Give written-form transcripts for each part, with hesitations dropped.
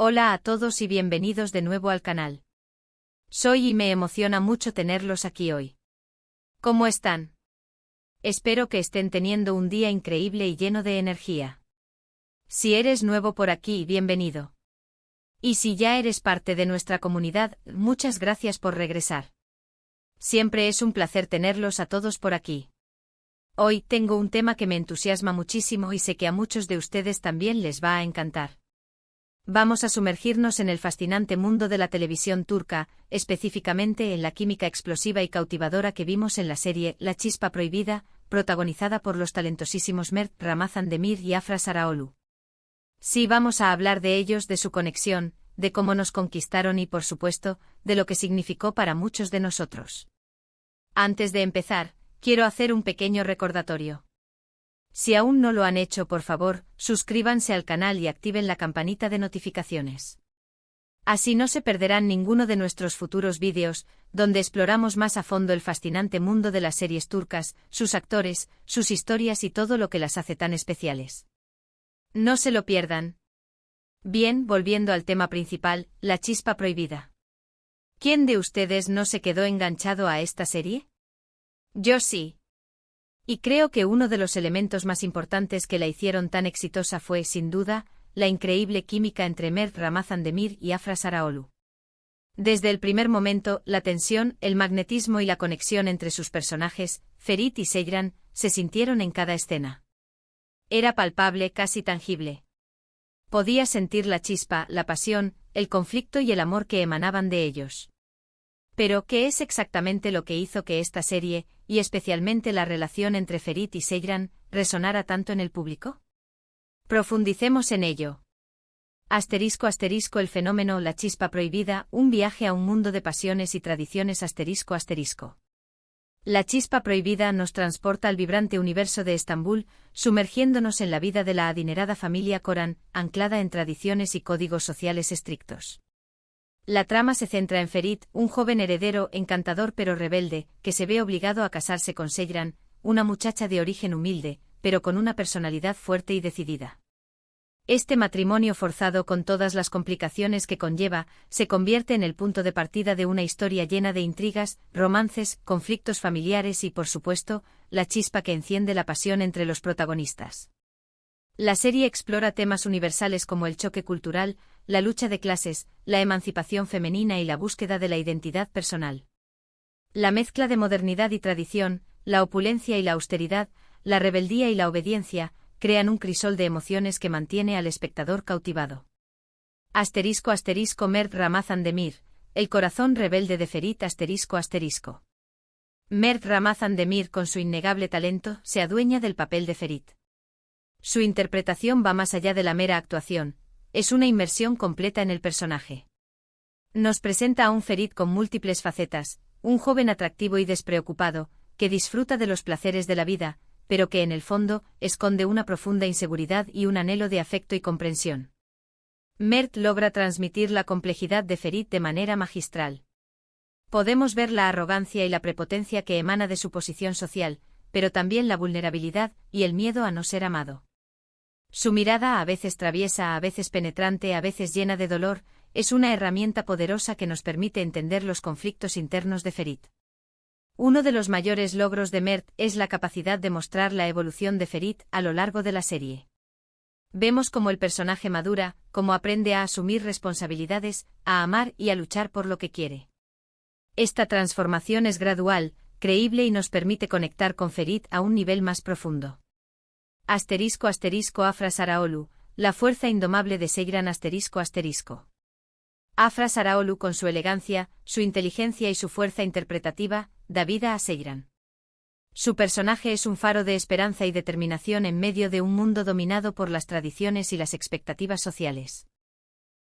Hola a todos y bienvenidos de nuevo al canal. Soy y me emociona mucho tenerlos aquí hoy. ¿Cómo están? Espero que estén teniendo un día increíble y lleno de energía. Si eres nuevo por aquí, bienvenido. Y si ya eres parte de nuestra comunidad, muchas gracias por regresar. Siempre es un placer tenerlos a todos por aquí. Hoy tengo un tema que me entusiasma muchísimo y sé que a muchos de ustedes también les va a encantar. Vamos a sumergirnos en el fascinante mundo de la televisión turca, específicamente en la química explosiva y cautivadora que vimos en la serie La Chispa Prohibida, protagonizada por los talentosísimos Mert Ramazan Demir y Afra Saraoglu. Sí, vamos a hablar de ellos, de su conexión, de cómo nos conquistaron y, por supuesto, de lo que significó para muchos de nosotros. Antes de empezar, quiero hacer un pequeño recordatorio. Si aún no lo han hecho, por favor, suscríbanse al canal y activen la campanita de notificaciones. Así no se perderán ninguno de nuestros futuros vídeos, donde exploramos más a fondo el fascinante mundo de las series turcas, sus actores, sus historias y todo lo que las hace tan especiales. No se lo pierdan. Bien, volviendo al tema principal, La Chispa Prohibida. ¿Quién de ustedes no se quedó enganchado a esta serie? Yo sí. Y creo que uno de los elementos más importantes que la hicieron tan exitosa fue, sin duda, la increíble química entre Mert Ramazan Demir y Afra Saraoglu. Desde el primer momento, la tensión, el magnetismo y la conexión entre sus personajes, Ferit y Seyran, se sintieron en cada escena. Era palpable, casi tangible. Podía sentir la chispa, la pasión, el conflicto y el amor que emanaban de ellos. Pero, ¿qué es exactamente lo que hizo que esta serie, y especialmente la relación entre Ferit y Seyran, resonara tanto en el público? Profundicemos en ello. *** El fenómeno La Chispa Prohibida, un viaje a un mundo de pasiones y tradiciones ***. La Chispa Prohibida nos transporta al vibrante universo de Estambul, sumergiéndonos en la vida de la adinerada familia Koran, anclada en tradiciones y códigos sociales estrictos. La trama se centra en Ferit, un joven heredero encantador pero rebelde, que se ve obligado a casarse con Seyran, una muchacha de origen humilde, pero con una personalidad fuerte y decidida. Este matrimonio forzado, con todas las complicaciones que conlleva, se convierte en el punto de partida de una historia llena de intrigas, romances, conflictos familiares y, por supuesto, la chispa que enciende la pasión entre los protagonistas. La serie explora temas universales como el choque cultural, la lucha de clases, la emancipación femenina y la búsqueda de la identidad personal. La mezcla de modernidad y tradición, la opulencia y la austeridad, la rebeldía y la obediencia, crean un crisol de emociones que mantiene al espectador cautivado. *** Mert Ramazan Demir, el corazón rebelde de Ferit ***. Mert Ramazan Demir, con su innegable talento, se adueña del papel de Ferit. Su interpretación va más allá de la mera actuación, es una inmersión completa en el personaje. Nos presenta a un Ferit con múltiples facetas, un joven atractivo y despreocupado, que disfruta de los placeres de la vida, pero que en el fondo esconde una profunda inseguridad y un anhelo de afecto y comprensión. Mert logra transmitir la complejidad de Ferit de manera magistral. Podemos ver la arrogancia y la prepotencia que emana de su posición social, pero también la vulnerabilidad y el miedo a no ser amado. Su mirada, a veces traviesa, a veces penetrante, a veces llena de dolor, es una herramienta poderosa que nos permite entender los conflictos internos de Ferit. Uno de los mayores logros de Mert es la capacidad de mostrar la evolución de Ferit a lo largo de la serie. Vemos cómo el personaje madura, cómo aprende a asumir responsabilidades, a amar y a luchar por lo que quiere. Esta transformación es gradual, creíble y nos permite conectar con Ferit a un nivel más profundo. *** Afra Saraoglu, la fuerza indomable de Seyran ***. Afra Saraoglu, con su elegancia, su inteligencia y su fuerza interpretativa, da vida a Seyran. Su personaje es un faro de esperanza y determinación en medio de un mundo dominado por las tradiciones y las expectativas sociales.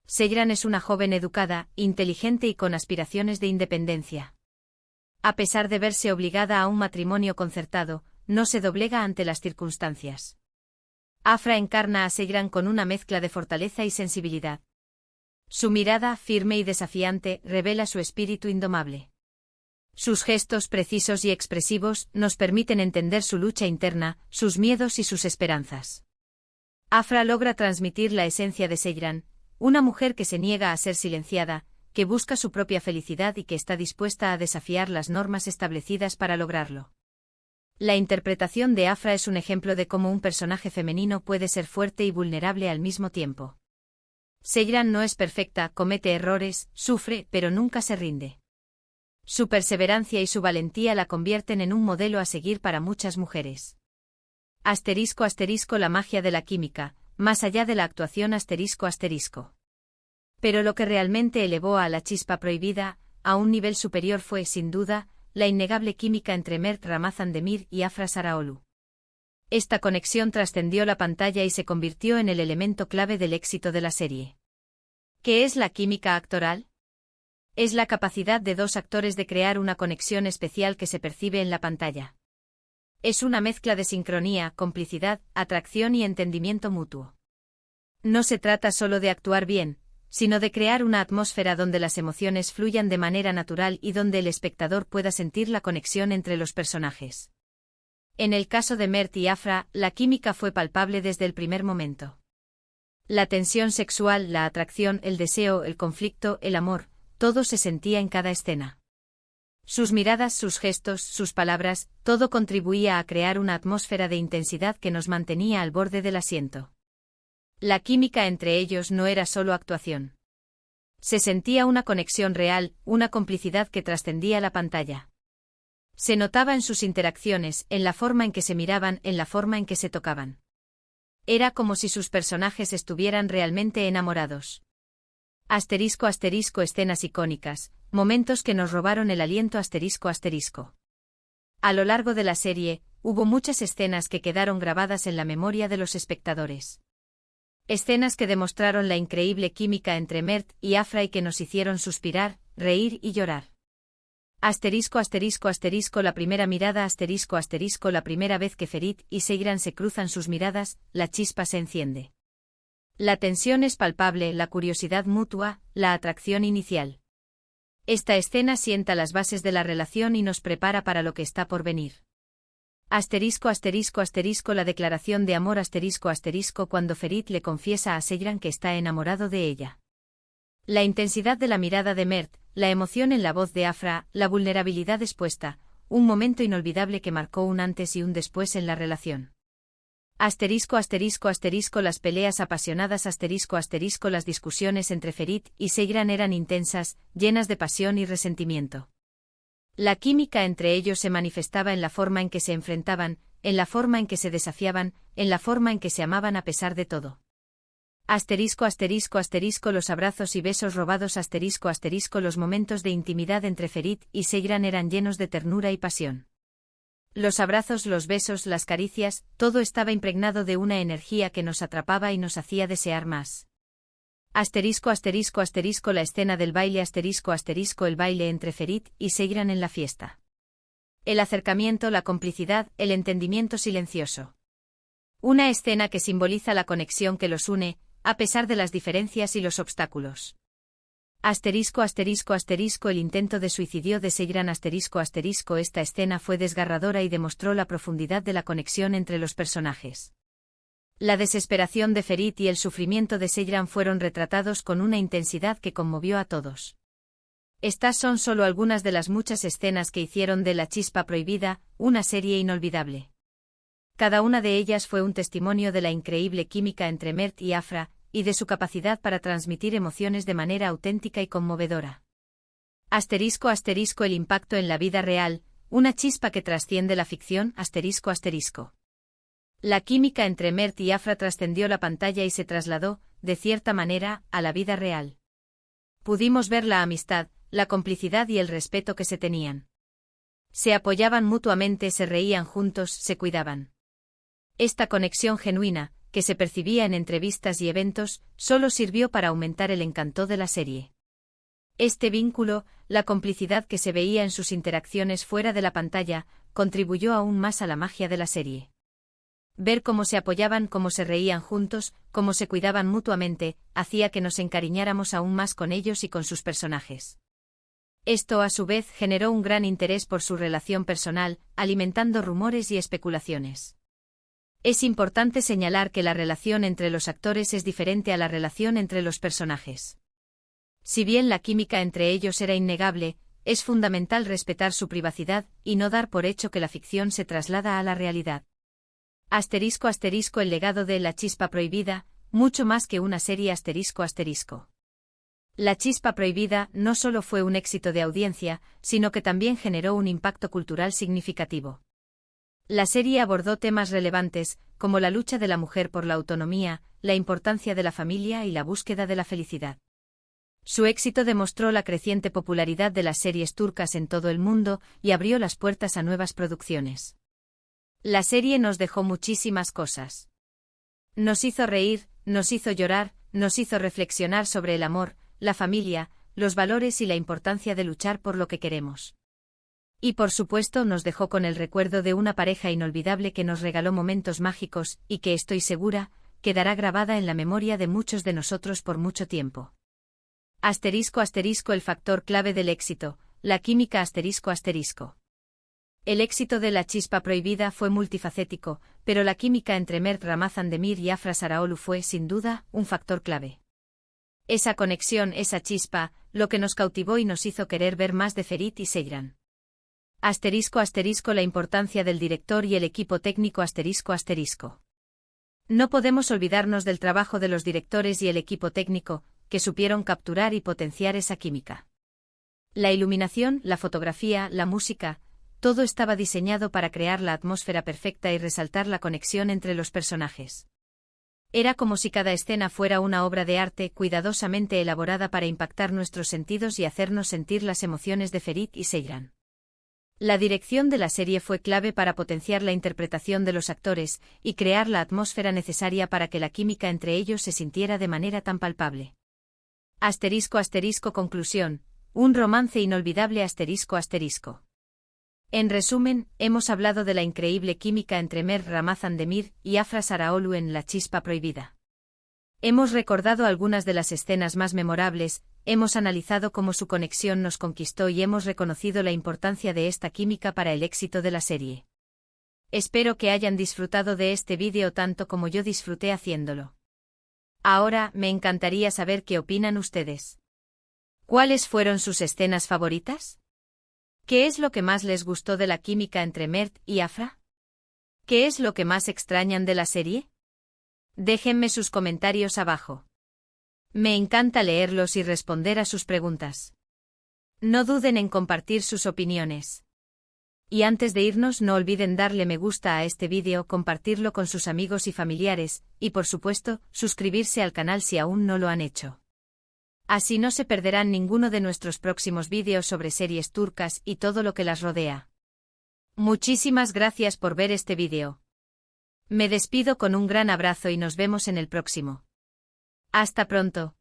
Seyran es una joven educada, inteligente y con aspiraciones de independencia. A pesar de verse obligada a un matrimonio concertado, no se doblega ante las circunstancias. Afra encarna a Seyran con una mezcla de fortaleza y sensibilidad. Su mirada, firme y desafiante, revela su espíritu indomable. Sus gestos precisos y expresivos nos permiten entender su lucha interna, sus miedos y sus esperanzas. Afra logra transmitir la esencia de Seyran, una mujer que se niega a ser silenciada, que busca su propia felicidad y que está dispuesta a desafiar las normas establecidas para lograrlo. La interpretación de Afra es un ejemplo de cómo un personaje femenino puede ser fuerte y vulnerable al mismo tiempo. Seyran no es perfecta, comete errores, sufre, pero nunca se rinde. Su perseverancia y su valentía la convierten en un modelo a seguir para muchas mujeres. *** La magia de la química, más allá de la actuación ***. Pero lo que realmente elevó a La Chispa Prohibida a un nivel superior fue, sin duda, la innegable química entre Mert Ramazan Demir y Afra Saraoglu. Esta conexión trascendió la pantalla y se convirtió en el elemento clave del éxito de la serie. ¿Qué es la química actoral? Es la capacidad de dos actores de crear una conexión especial que se percibe en la pantalla. Es una mezcla de sincronía, complicidad, atracción y entendimiento mutuo. No se trata solo de actuar bien, sino de crear una atmósfera donde las emociones fluyan de manera natural y donde el espectador pueda sentir la conexión entre los personajes. En el caso de Mert y Afra, la química fue palpable desde el primer momento. La tensión sexual, la atracción, el deseo, el conflicto, el amor, todo se sentía en cada escena. Sus miradas, sus gestos, sus palabras, todo contribuía a crear una atmósfera de intensidad que nos mantenía al borde del asiento. La química entre ellos no era solo actuación. Se sentía una conexión real, una complicidad que trascendía la pantalla. Se notaba en sus interacciones, en la forma en que se miraban, en la forma en que se tocaban. Era como si sus personajes estuvieran realmente enamorados. ***, escenas icónicas, momentos que nos robaron el aliento ***. A lo largo de la serie, hubo muchas escenas que quedaron grabadas en la memoria de los espectadores. Escenas que demostraron la increíble química entre Mert y Afra y que nos hicieron suspirar, reír y llorar. La primera mirada la primera vez que Ferit y Seyran se cruzan sus miradas, la chispa se enciende. La tensión es palpable, la curiosidad mutua, la atracción inicial. Esta escena sienta las bases de la relación y nos prepara para lo que está por venir. La declaración de amor cuando Ferit le confiesa a Seyran que está enamorado de ella. La intensidad de la mirada de Mert, la emoción en la voz de Afra, la vulnerabilidad expuesta, un momento inolvidable que marcó un antes y un después en la relación. Las peleas apasionadas las discusiones entre Ferit y Seyran eran intensas, llenas de pasión y resentimiento. La química entre ellos se manifestaba en la forma en que se enfrentaban, en la forma en que se desafiaban, en la forma en que se amaban a pesar de todo. Los abrazos y besos robados los momentos de intimidad entre Ferit y Seyran eran llenos de ternura y pasión. Los abrazos, los besos, las caricias, todo estaba impregnado de una energía que nos atrapaba y nos hacía desear más. La escena del baile el baile entre Ferit y Seyran en la fiesta. El acercamiento, la complicidad, el entendimiento silencioso. Una escena que simboliza la conexión que los une, a pesar de las diferencias y los obstáculos. El intento de suicidio de Seyran esta escena fue desgarradora y demostró la profundidad de la conexión entre los personajes. La desesperación de Ferit y el sufrimiento de Seyran fueron retratados con una intensidad que conmovió a todos. Estas son solo algunas de las muchas escenas que hicieron de La Chispa Prohibida una serie inolvidable. Cada una de ellas fue un testimonio de la increíble química entre Mert y Afra, y de su capacidad para transmitir emociones de manera auténtica y conmovedora. El impacto en la vida real, una chispa que trasciende la ficción ***. La química entre Mert y Afra trascendió la pantalla y se trasladó, de cierta manera, a la vida real. Pudimos ver la amistad, la complicidad y el respeto que se tenían. Se apoyaban mutuamente, se reían juntos, se cuidaban. Esta conexión genuina, que se percibía en entrevistas y eventos, solo sirvió para aumentar el encanto de la serie. Este vínculo, la complicidad que se veía en sus interacciones fuera de la pantalla, contribuyó aún más a la magia de la serie. Ver cómo se apoyaban, cómo se reían juntos, cómo se cuidaban mutuamente, hacía que nos encariñáramos aún más con ellos y con sus personajes. Esto a su vez generó un gran interés por su relación personal, alimentando rumores y especulaciones. Es importante señalar que la relación entre los actores es diferente a la relación entre los personajes. Si bien la química entre ellos era innegable, es fundamental respetar su privacidad y no dar por hecho que la ficción se traslada a la realidad. *** El legado de La Chispa Prohibida, mucho más que una serie ***. La Chispa Prohibida no solo fue un éxito de audiencia, sino que también generó un impacto cultural significativo. La serie abordó temas relevantes, como la lucha de la mujer por la autonomía, la importancia de la familia y la búsqueda de la felicidad. Su éxito demostró la creciente popularidad de las series turcas en todo el mundo y abrió las puertas a nuevas producciones. La serie nos dejó muchísimas cosas. Nos hizo reír, nos hizo llorar, nos hizo reflexionar sobre el amor, la familia, los valores y la importancia de luchar por lo que queremos. Y por supuesto nos dejó con el recuerdo de una pareja inolvidable que nos regaló momentos mágicos y que estoy segura, quedará grabada en la memoria de muchos de nosotros por mucho tiempo. *** El factor clave del éxito, la química ***. El éxito de La Chispa Prohibida fue multifacético, pero la química entre Mert Ramazan-Demir y Afra Saraalu fue, sin duda, un factor clave. Esa conexión, esa chispa, lo que nos cautivó y nos hizo querer ver más de Ferit y Seyran. *** La importancia del director y el equipo técnico ***. No podemos olvidarnos del trabajo de los directores y el equipo técnico, que supieron capturar y potenciar esa química. La iluminación, la fotografía, la música, todo estaba diseñado para crear la atmósfera perfecta y resaltar la conexión entre los personajes. Era como si cada escena fuera una obra de arte cuidadosamente elaborada para impactar nuestros sentidos y hacernos sentir las emociones de Ferit y Seyran. La dirección de la serie fue clave para potenciar la interpretación de los actores y crear la atmósfera necesaria para que la química entre ellos se sintiera de manera tan palpable. Conclusión. Un romance inolvidable ***. En resumen, hemos hablado de la increíble química entre Mert Ramazan-Demir y Afra Saraalu en La Chispa Prohibida. Hemos recordado algunas de las escenas más memorables, hemos analizado cómo su conexión nos conquistó y hemos reconocido la importancia de esta química para el éxito de la serie. Espero que hayan disfrutado de este vídeo tanto como yo disfruté haciéndolo. Ahora, me encantaría saber qué opinan ustedes. ¿Cuáles fueron sus escenas favoritas? ¿Qué es lo que más les gustó de la química entre Mert y Afra? ¿Qué es lo que más extrañan de la serie? Déjenme sus comentarios abajo. Me encanta leerlos y responder a sus preguntas. No duden en compartir sus opiniones. Y antes de irnos no olviden darle me gusta a este vídeo, compartirlo con sus amigos y familiares, y por supuesto, suscribirse al canal si aún no lo han hecho. Así no se perderán ninguno de nuestros próximos vídeos sobre series turcas y todo lo que las rodea. Muchísimas gracias por ver este vídeo. Me despido con un gran abrazo y nos vemos en el próximo. Hasta pronto.